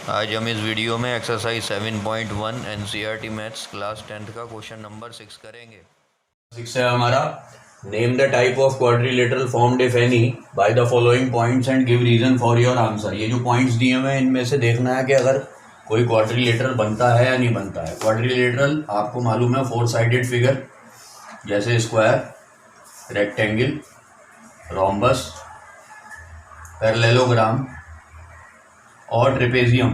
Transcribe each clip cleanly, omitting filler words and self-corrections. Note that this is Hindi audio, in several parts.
आज हम इस वीडियो में exercise 7.1 NCERT maths class 10th का क्वेश्चन नंबर 6 करेंगे। 6 है हमारा। Name the type of quadrilateral formed if any by the following points and give reason for your answer. ये जो पॉइंट्स दिए हुए हैं इनमें से देखना है कि अगर कोई क्वाड्रिलेटरल बनता है या नहीं बनता है। क्वाड्रिलेटरल आपको मालूम है 4 साइडेड फिगर, जैसे स्क्वायर, रेक्टेंगल, रोम्बस, पैरेललोग्राम और ट्रेपेजियम।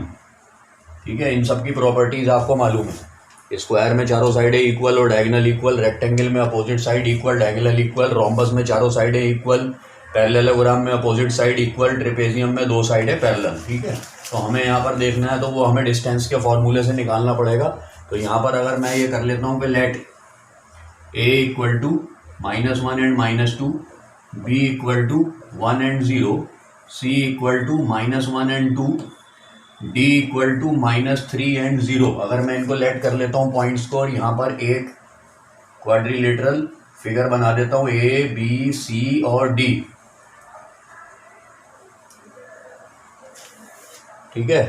ठीक है, इन सब की प्रॉपर्टीज आपको मालूम है। स्क्वायर में चारों साइडें इक्वल और डायगोनल इक्वल, रेक्टेंगल में opposite side equal, diagonal equal, rhombus में चारों साइडें इक्वल, पैरेललोग्राम में अपोजिट साइड इक्वल, ट्रेपेजियम में 2 साइडें पैरेलल। ठीक है, तो हमें यहाँ पर देखना है तो वो हमें डिस्टेंस के फॉर्मूले से निकालना पड़ेगा। तो यहाँ पर अगर मैं ये कर लेता हूँ कि let a equal to -1 and -2, b equal to 1 and 0, c equal to -1 and 2, d equal to -3 and 0। अगर मैं इनको लेट कर लेता हूँ पॉइंट्स को और यहाँ पर एक क्वाड्रिलेटरल फिगर बना देता हूँ a, b, c और d। ठीक है,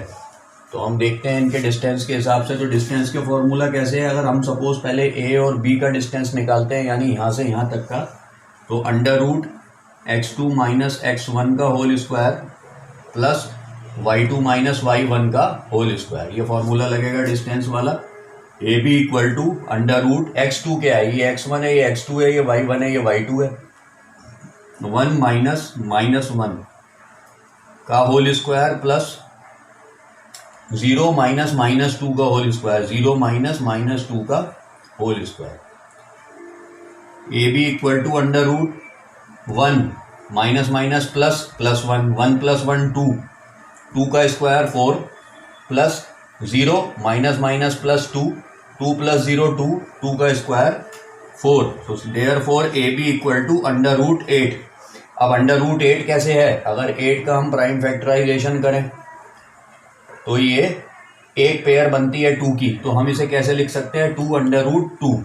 तो हम देखते हैं इनके डिस्टेंस के हिसाब से। तो डिस्टेंस के फॉर्मूला कैसे है, अगर हम सपोज पहले a और b का डिस्टेंस निकालते हैं, यानी यहाँ से यहाँ तक का, तो under root x2 minus x1 का whole square plus y2 minus y1 का होल स्क्वायर, ये फॉर्मूला लगेगा डिस्टेंस वाला। A B equal to under root x2 क्या है, ये x1 है, ये x2 है, ये y1 है, ये y2 है, 1 माइनस -1 का होल स्क्वायर प्लस 0 माइनस -2 का होल स्क्वायर, 0 माइनस -2 का whole square. A B equal to under root 1 minus minus plus plus 1, 1 plus 1 2, 2 का square 4 plus 0 minus minus plus 2, 2 plus 0 2, 2 का स्क्वायर 4। तो therefore A B equal to under root 8। अब अंडर रूट 8 कैसे है, अगर 8 का हम प्राइम फैक्टराइजेशन करें तो ये एक पेयर बनती है 2 की, तो हम इसे कैसे लिख सकते हैं, 2 अंडर रूट 2।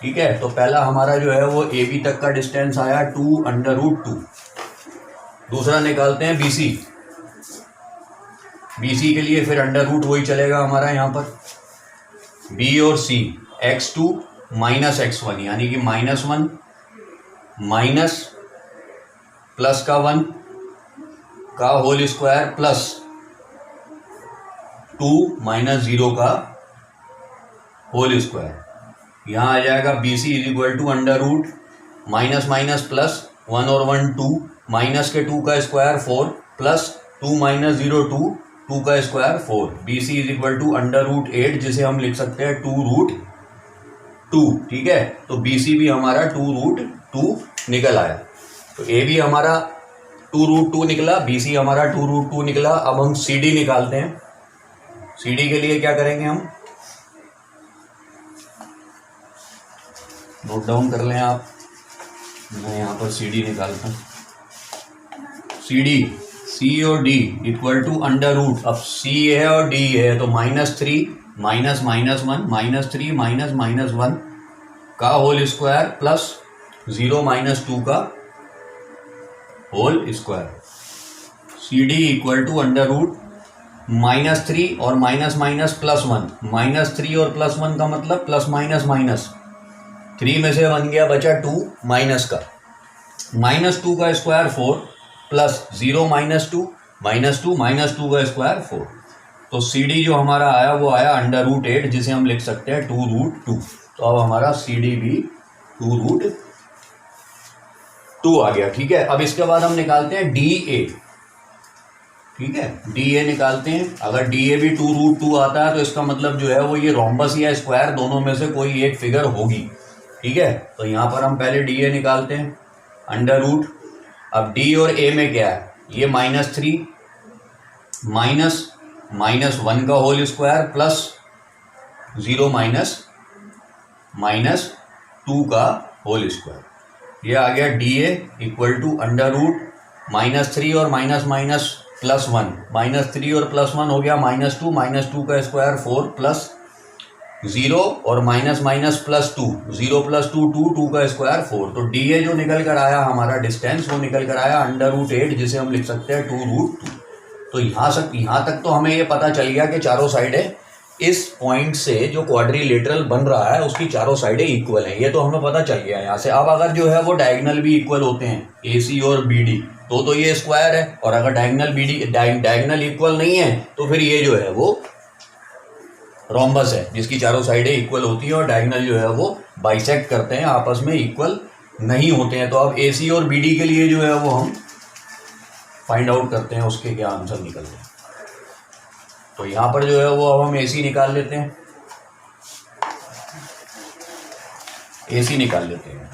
ठीक है, तो पहला हमारा जो है वो ए बी तक का डिस्टेंस आया 2 अंडर रूट 2। दूसरा निकालते हैं बी सी। बी सी के लिए फिर अंडर रूट वही चलेगा हमारा यहाँ पर, बी और सी x2 माइनस x1, यानी कि -1 माइनस प्लस का 1 का होल स्क्वायर प्लस 2 माइनस 0 का होल स्क्वायर। यहाँ आ जाएगा B C is equal to under root minus minus plus 1 और 1 2, माइनस के 2 का स्क्वायर 4 प्लस 2 माइनस 0 2, 2 का square 4। B C is equal to under root 8, जिसे हम लिख सकते हैं 2√2। ठीक है, तो बी सी भी हमारा 2√2 निकल आया। तो ए भी हमारा 2√2 निकला, बी सी हमारा 2√2 निकला। अब हम सी डी निकालते हैं। सी डी के लिए क्या करेंगे, हम नोट डाउन कर लें आप, मैं यहाँ पर सी डी निकालता हूँ। सी डी, सी और D equal to under root, अब सी है और डी है तो -3 माइनस -1 -3 माइनस -1 का होल स्क्वायर प्लस 0 माइनस 2 का whole square. C D equal to under root -3 और माइनस माइनस प्लस 1, -3 और प्लस 1 का मतलब प्लस माइनस माइनस, 3 में से 1 गया, बचा 2 माइनस का, -2 का स्क्वायर 4 प्लस 0 माइनस 2 माइनस 2 का स्क्वायर 4। तो सी डी जो हमारा आया वो आया अंडर रूट 8, जिसे हम लिख सकते हैं 2√2। तो अब हमारा सी डी भी 2√2 आ गया। ठीक है, अब इसके बाद हम निकालते हैं डी ए। ठीक है, डी ए निकालते हैं। अगर डी ए भी 2√2 आता है तो इसका मतलब जो है वो ये रोम्बस या स्क्वायर दोनों में से कोई एक फिगर होगी। ठीक है, तो यहाँ पर हम पहले डी ए निकालते हैं, अंडर रूट। अब डी और ए में क्या है, ये -3 माइनस 1 का होल स्क्वायर प्लस 0 माइनस 2 का होल स्क्वायर। ये आ गया D A equal to under root -3 और माइनस माइनस प्लस 1, -3 और प्लस 1 हो गया -2, -2 का स्क्वायर 4 प्लस 0 और माइनस माइनस प्लस 2, 0 प्लस 2 2, 2 का स्क्वायर 4। तो डी ए जो निकल कर आया हमारा डिस्टेंस, वो निकल कर आया अंडर रूट 8, जिसे हम लिख सकते हैं 2√2। तो यहाँ तक तो हमें ये पता चल गया कि चारों साइडें इस पॉइंट से जो क्वाड्रिलेटरल बन रहा है उसकी चारों साइडें इक्वल हैं, ये तो हमें पता चल गया यहाँ से। अब अगर जो है वो डायगोनल भी इक्वल होते हैं AC और BD तो ये स्क्वायर है, और अगर डायगोनल इक्वल नहीं है तो फिर ये जो है वो रोम्बस है जिसकी चारों साइडें इक्वल होती हैं और डायगोनल जो है वो बाइसेक्ट करते हैं, आपस में इक्वल नहीं होते हैं। तो अब AC और BD के लिए जो है वो हम फाइंड आउट करते हैं उसके क्या आंसर निकलते हैं। तो यहाँ पर जो है वो अब हम AC निकाल लेते हैं, AC निकाल लेते हैं।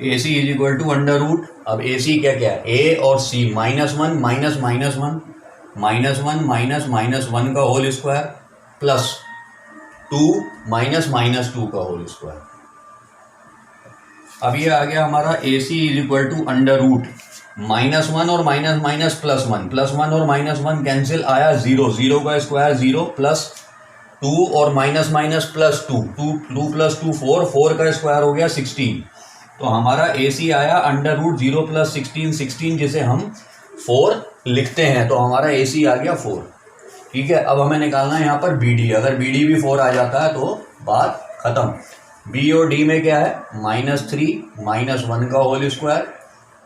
AC is equal to under root, अब AC क्या क्या है, A और C, -1 minus minus one, -1 minus one का whole square plus 2 minus minus 2 का होल स्क्वायर। अब ये आ गया हमारा AC is equal to under root -1 और माइनस माइनस +1 और -1 कैंसिल, आया 0 का स्क्वायर 0 प्लस 2 और माइनस माइनस प्लस 2 प्लस 2 4 का स्क्वायर हो गया 16। तो हमारा AC आया अंडर रूट 0 प्लस 16 जिसे हम 4 लिखते हैं, तो हमारा AC आ गया 4। ठीक है, अब हमें निकालना है यहाँ पर BD, अगर BD भी 4 आ जाता है तो बात खत्म। B और D में क्या है, -3 -1 का होल स्क्वायर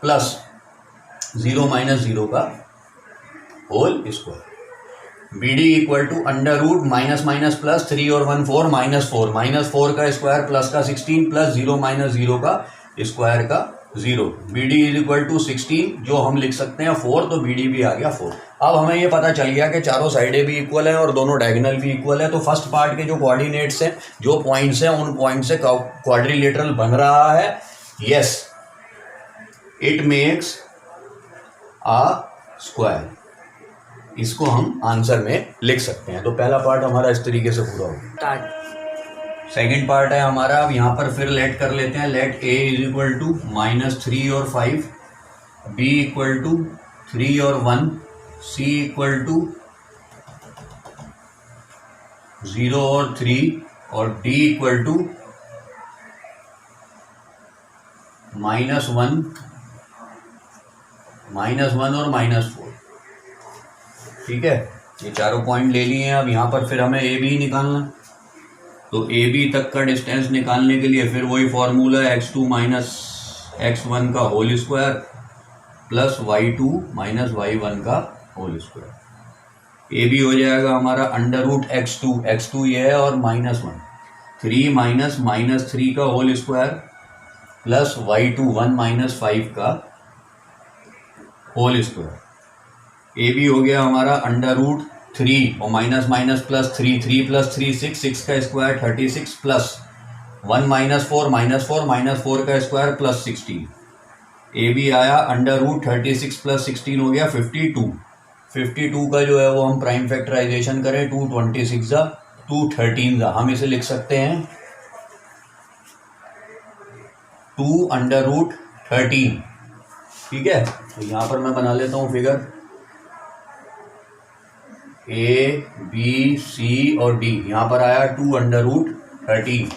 प्लस 0 माइनस 0 का whole square. BD equal to under root minus minus plus 3 और 1 4 -4 का स्क्वायर प्लस का 16 प्लस 0 माइनस 0 का स्क्वायर का 0। BD इज इक्वल टू 16 जो हम लिख सकते हैं 4, तो BD भी आ गया 4। अब हमें ये पता चल गया कि चारों साइडें भी इक्वल हैं और दोनों डायगोनल भी इक्वल है। तो फर्स्ट पार्ट के जो कोऑर्डिनेट्स हैं, जो पॉइंट्स हैं, उन पॉइंट से क्वाड्रिलेटरल बन रहा है। Yes, it makes a square, इसको हम आंसर में लिख सकते हैं। तो पहला पार्ट हमारा इस तरीके से पूरा होगा। सेकेंड पार्ट है हमारा, अब यहाँ पर फिर लेट कर लेते हैं। Let A is equal to -3 और 5, B इक्वल टू 3 और 1, C इक्वल टू 0 और 3, और D इक्वल टू -1 और -4। ठीक है, ये चारों पॉइंट ले लिए हैं। अब यहाँ पर फिर हमें AB निकालना, तो AB तक का डिस्टेंस निकालने के लिए फिर वही फॉर्मूला है, x2 माइनस x1 का whole square plus y2 minus y1 का होल स्क्वायर। AB हो जाएगा हमारा अंडर रूट x2 ये है और -1, 3 माइनस 3 का whole square plus y2 1 minus 5 का होल स्क्वायर। AB हो गया हमारा अंडर रूट 3 और माइनस माइनस प्लस 3 प्लस 3 6 का स्क्वायर 36 प्लस 1 माइनस 4 का स्क्वायर प्लस 16। AB आया अंडर रूट 36 प्लस 16 हो गया 52 का जो है वो हम प्राइम फैक्टराइजेशन करें, 2 26 2 13 हम इसे लिख सकते हैं 2 अंडर रूट 13। ठीक है, तो यहाँ पर मैं बना लेता हूँ फिगर A B C और D। यहाँ पर आया 2 अंडर रूट 13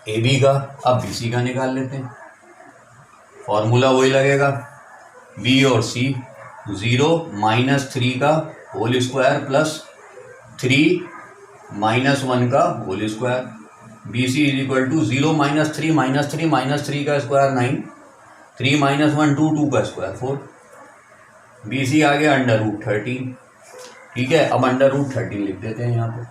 AB का। अब BC का निकाल लेते हैं, फॉर्मूला वही लगेगा, B और C 0 माइनस 3 का होल स्क्वायर प्लस 3 माइनस 1 का whole square. BC is equal to 0 minus 3 का स्क्वायर 9, 3 माइनस 1 2 का स्क्वायर 4। BC आ गया अंडर रूट 13। ठीक है, अब अंडर रूट 13 लिख देते हैं यहाँ पे।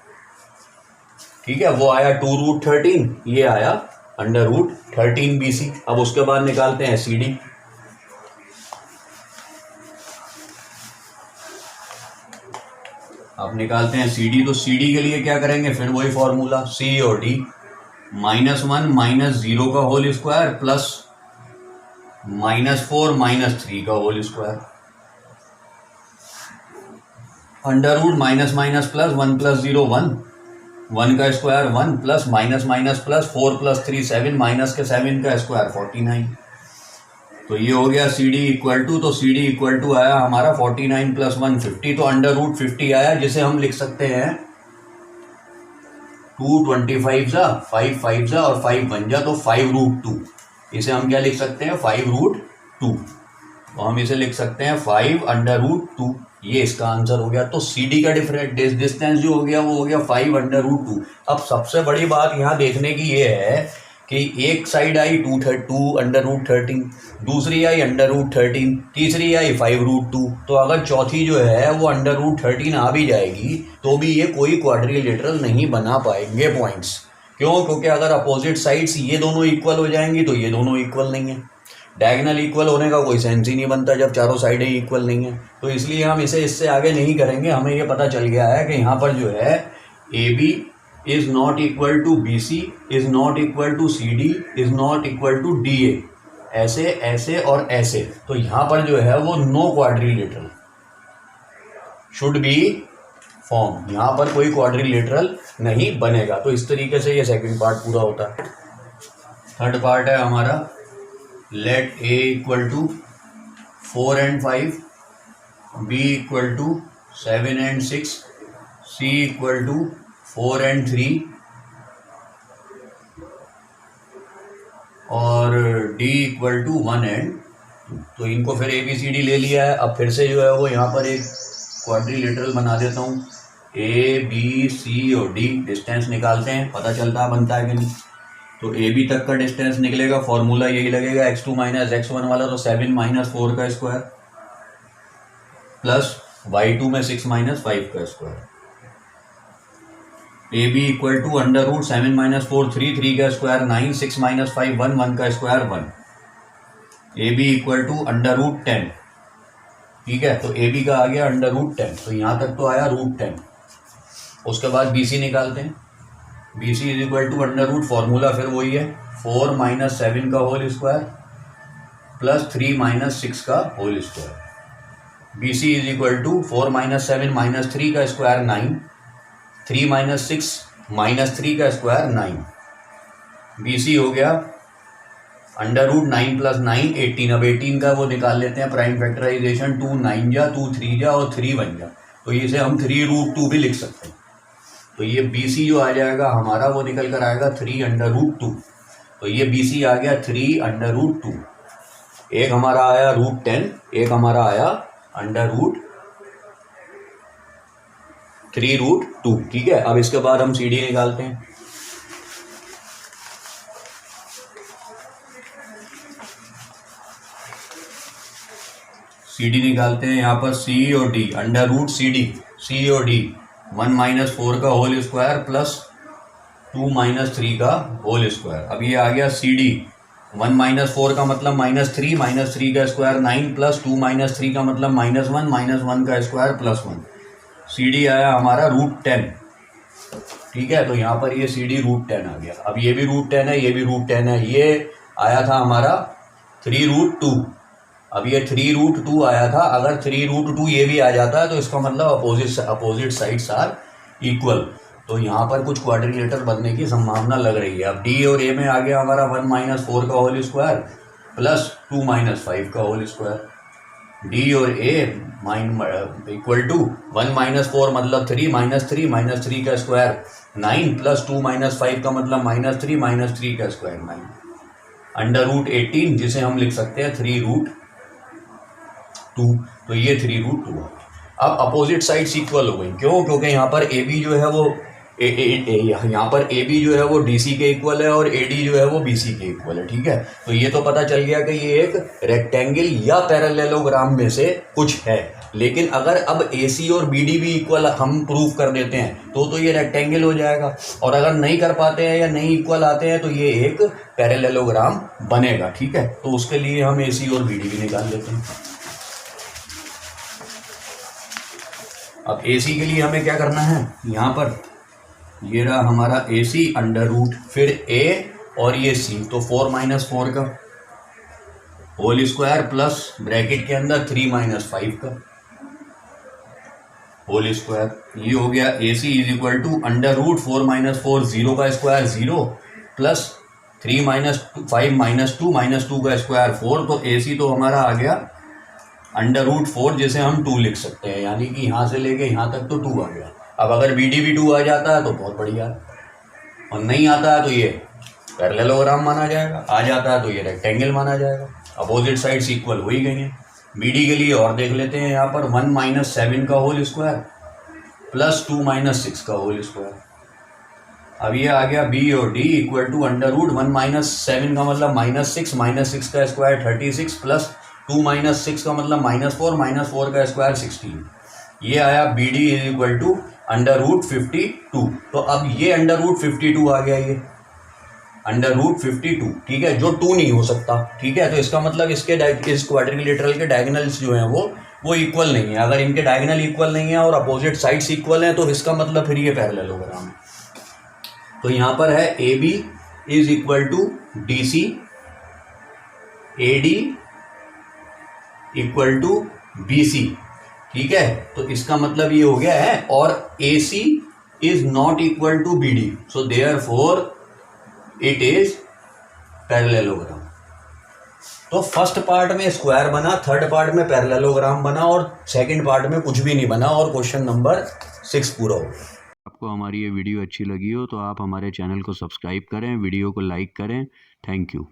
ठीक है, वो आया 2 रूट 13, ये आया अंडर रूट 13 BC। अब उसके बाद निकालते हैं CD। अब निकालते हैं CD, तो CD के लिए क्या करेंगे, फिर वही फॉर्मूला C और D, -1 माइनस 0 का होल स्क्वायर प्लस -4 माइनस 3 का whole square. Under root minus minus plus 1 plus 0 1 का square 1 plus minus minus plus 4 plus 3 7 minus के 7 का स्क्वायर 49। तो ये हो गया CD इक्वल टू, तो CD इक्वल टू आया हमारा 49 प्लस 1 50। तो अंडर रूट 50 आया, जिसे हम लिख सकते हैं 2 25 5 5 और 5 1 तो 5 रूट 2। इसे हम क्या लिख सकते हैं, 5 रूट 2। तो हम इसे लिख सकते हैं 5√2, ये इसका आंसर हो गया। तो सी डी का डिस्टेंस जो हो गया वो हो गया 5√2। अब सबसे बड़ी बात यहाँ देखने की ये है कि एक साइड आई 2√13, दूसरी आई √13, तीसरी आई 5√2। तो अगर चौथी जो है वो √13 आ भी जाएगी तो भी ये कोई क्वाड्रिलेटरल नहीं बना पाएंगे पॉइंट्स। क्यों? क्योंकि अगर अपोजिट साइड्स ये दोनों इक्वल हो जाएंगी तो ये दोनों इक्वल नहीं है। डायगोनल इक्वल होने का कोई सेंस ही नहीं बनता जब चारों साइडें इक्वल नहीं है। तो इसलिए हम इसे इससे आगे नहीं करेंगे। हमें ये पता चल गया है कि यहाँ पर जो है A B is not equal to B C, is not equal to C D, is not equal to D A, ऐसे ऐसे और ऐसे। तो यहाँ पर जो है वो no quadrilateral should be form, यहाँ पर कोई क्वाड्रिलेटरल नहीं बनेगा। तो इस तरीके से ये सेकंड पार्ट पूरा होता है। थर्ड पार्ट है हमारा, let A equal to 4 and 5, B equal to 7 and 6, C equal to 4 and 3 और डी इक्वल टू 1 and 2। तो इनको फिर ए बी सी डी ले लिया है। अब फिर से जो है वो यहाँ पर एक क्वाड्रिलेटरल बना देता हूँ। ए बी सी और डी डिस्टेंस निकालते हैं, पता चलता बनता है कि नहीं। तो ए बी तक का डिस्टेंस निकलेगा, फॉर्मूला यही लगेगा x2 - x1 वाला, तो 7 - 4 का स्क्वायर प्लस y2 में 6 - 5 का square. A B equal to √7 - 4 3 3 का स्क्वायर 9, 6 - 5 1 1 का square 1। A B equal to √10, ठीक है। तो ए बी का आ गया √10, तो यहाँ तक तो आया √10। उसके बाद बी सी निकालते हैं। B C is equal to √ formula फिर वही है, 4 - 7 का होल स्क्वायर प्लस 3 - 6 का whole square. B C is equal to 4 - 7 - 3 का स्क्वायर 9, 3 - 6 - 3 का स्क्वायर 9। बी सी हो गया √9 + 9 18। अब 18 का वो निकाल लेते हैं प्राइम फैक्टराइजेशन, 2 9 जा, 2 3 जा और 3 1 जा। तो इसे हम 3√2 भी लिख सकते हैं। तो ये बी सी जो आ जाएगा हमारा वो निकल कर आएगा 3√2। तो ये बी सी आ गया 3√2। एक हमारा आया √10, एक हमारा आया √3√2, ठीक है। अब इसके बाद हम सी डी निकालते हैं। सी डी निकालते हैं यहाँ पर, सी और डी √CD, सी और डी 1 - 4 का होल स्क्वायर प्लस 2 - 3 का होल स्क्वायर। अब ये आ गया सी डी, 1 - 4 का मतलब -3, -3 का स्क्वायर 9 प्लस 2 - 3 का मतलब -1, -1 का स्क्वायर प्लस 1। सी डी आया हमारा √10, ठीक है। तो यहाँ पर ये सी डी √10 आ गया। अब ये भी √10 है, ये भी √10 है। ये आया था हमारा 3√2, अब ये 3√2 आया था। अगर 3√2 ये भी आ जाता है तो इसका मतलब अपोजिट साइड्स आर इक्वल। तो यहाँ पर कुछ क्वाड्रिलेटर बनने की संभावना लग रही है। अब डी और ए में आ गया हमारा 1 - 4 का होल स्क्वायर प्लस 2 - 5 का होल स्क्वायर। डी और ए इक्वल टू 1 - 4 मतलब 3 - 3 का स्क्वायर 9 प्लस 2 - 5 का मतलब -3 - 3 का स्क्वायर 9 √18, जिसे हम लिख सकते हैं 3√2। तो ये 3√2। अब अपोजिट साइड्स इक्वल हो गई। क्यों? क्योंकि यहाँ पर ए बी जो है वो यहाँ पर ए बी जो है वो डी सी के इक्वल है और ए डी जो है वो बी सी के इक्वल है, ठीक है। तो ये तो पता चल गया कि ये एक रेक्टेंगल या पैरेललोग्राम में से कुछ है। लेकिन अगर अब ए सी और बी डी भी इक्वल हम प्रूव कर देते हैं तो ये रेक्टेंगल हो जाएगा। और अगर नहीं कर पाते हैं या नहीं इक्वल आते हैं तो ये एक पैरेललोग्राम बनेगा, ठीक है। तो उसके लिए हम ए सी और बी डी भी निकाल लेते हैं। अब ए सी के लिए हमें क्या करना है, यहाँ पर ये रहा हमारा ए सी √ फिर ए और ये सी, तो 4 - 4 का होल स्क्वायर प्लस ब्रैकेट के अंदर 3 - 5 का होल स्क्वायर। ये हो गया ए सी इज इक्वल टू √4 - 4 0 का स्क्वायर 0 प्लस 3 - 5 - 2 का स्क्वायर 4। तो ए सी तो हमारा आ गया √4, जिसे हम 2 लिख सकते हैं, यानी कि यहाँ से लेके यहाँ तक तो 2 आ गया। अब अगर बी डी भी 2 आ जाता है तो बहुत बढ़िया है, और नहीं आता है तो ये पैरेललोग्राम माना जाएगा, आ जाता है तो ये रेक्टेंगल माना जाएगा। अपोजिट साइड्स इक्वल हो ही गई हैं। BD के लिए और देख लेते हैं यहाँ पर 1 माइनस 7 का होल स्क्वायर प्लस 2 माइनस 6 का होल स्क्वायर। अब ये आ गया B और D equal to under root 1 minus 7 का मतलब माइनस 6 का स्क्वायर 36 प्लस 2 माइनस 6 का मतलब माइनस 4 का स्क्वायर 16। ये आया BD is equal to under root 52। तो अब ये अंडर रूट 52 आ गया, ये अंडर रूट 52, ठीक है, जो 2 नहीं हो सकता, ठीक है। तो इसका मतलब इसके इस क्वाड्रिलेटरल के डायगोनल्स जो हैं वो इक्वल नहीं है। अगर इनके डायगोनल इक्वल नहीं है और अपोजिट साइड्स इक्वल हैं तो इसका मतलब फिर ये पैरेललोग्राम है। तो यहाँ पर है AB is equal to DC, AD equal to BC, ठीक है। तो इसका मतलब ये हो गया है, और AC is not equal to BD, so therefore it is parallelogram. तो फर्स्ट पार्ट में स्क्वायर बना, थर्ड पार्ट में पैरेललोग्राम बना और सेकंड पार्ट में कुछ भी नहीं बना और क्वेश्चन नंबर 6 पूरा हो गया। आपको हमारी ये वीडियो अच्छी लगी हो तो आप हमारे चैनल को सब्सक्राइब करें, वीडियो को लाइक करें। Thank you.